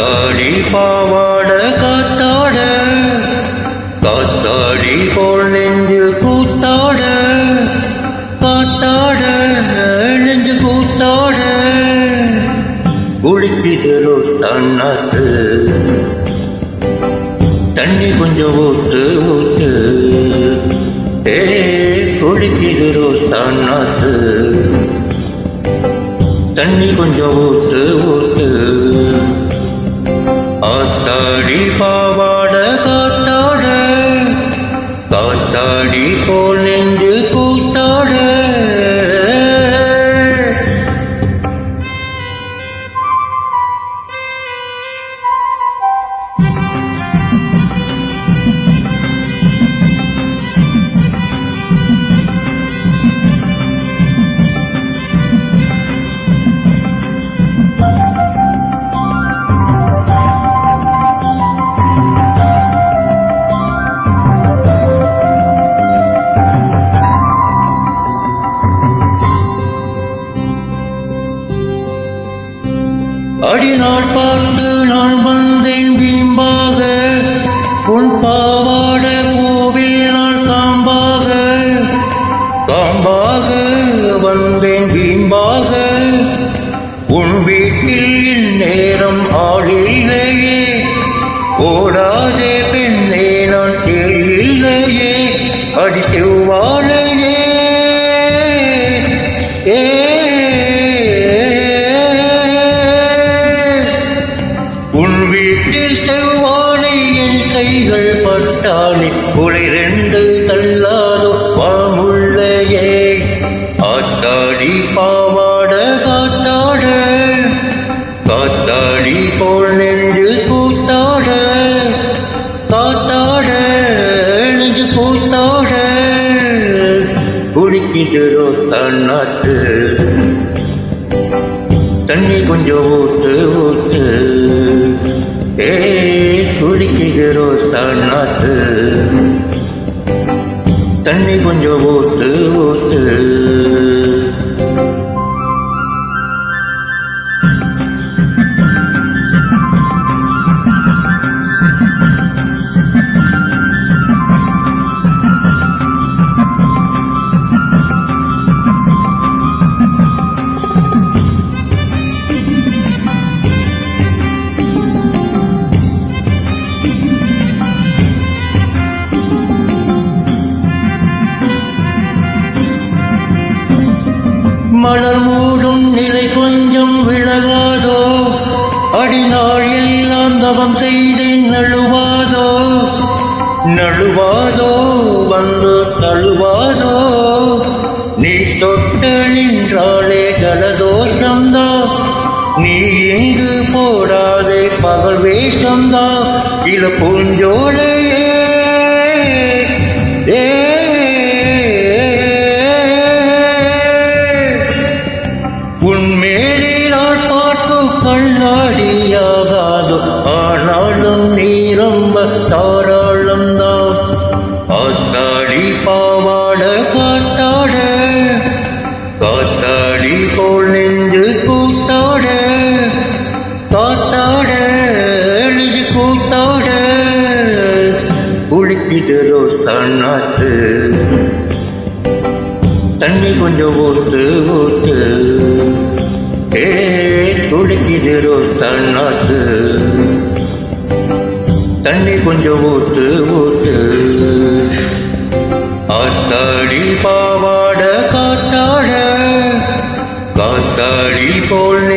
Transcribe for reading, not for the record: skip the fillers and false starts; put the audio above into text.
காத்தாடி பாவாட காத்தாட காத்தாடி போல் நெஞ்சு கூத்தாட காத்தாட நெஞ்சு கூத்தாட குளிக்கிதோ தன்னாத்து தண்ணி கொஞ்சம் ஊட்டு ஊட்டு குளிக்கிதோ தன்னாத்து தண்ணி கொஞ்சம் ஊட்டு ஊட்டு ஆத்தாடி பாவாட காத்தாட காத்தாடி போல் நெஞ்சு கூத்தாட அடிநாள் பார்த்து நான் வந்தேன் பின்பாக உன் பாவாட பூவில் நான் காம்பாக காம்பாக வந்தேன் பின்பாக உன் வீட்டில் நேரம் ஆளில்லையே ஓடாதே பெண்ணே நான் தேயில்லையே அடி செவ்வாழையே உன் வீட்டில் செவ்வாழை என் கைகள் பட்டாளி ஒளி ரெண்டு தள்ளாதோ வாமுள்ளையே ஆத்தாடி பாவாட காத்தாட காத்தாடி போல் நெஞ்சு கூத்தாட காத்தாட நெஞ்சு கூத்தாட குடிக்கிட்டோ தன்னாத்து தண்ணி கொஞ்சம் ஊட்டு ஊட்டு குடிக்கிறோ தன்னாத்து தண்ணி கொஞ்சம் ஊட்டு ஊட்டு மலர் மூடும் நிலை கொஞ்சம் விலகாதோ அடிநாள் எல்லாம் தவம் செய்தேன் நழுவாதோ நழுவாதோ வந்து தழுவாதோ நீ தொட்டு நின்றாளே ஜலதோஷம்தா நீ எங்கு போடாதே பகல் வேஷம்தா இள பூஞ்சோலையே உன்மேலினால் பார்த்து கண்ணாடியாகாது ஆனாலும் நீ ரொம்ப தாராளம் தான் ஆத்தாடி பாவாட காத்தாட காத்தாடி போல் நெஞ்சு கூத்தாட காத்தாட நெஞ்சு கூத்தாட குளிக்கிட்டோ தன்னாத்து தண்ணி கொஞ்சம் ஊட்டு ஊட்டு குடிக்கிறோ தன்னாத்து தண்ணி கொஞ்சம் ஊட்டு ஊட்டு ஆத்தாடி பாவாட காத்தாட காத்தாடி போல்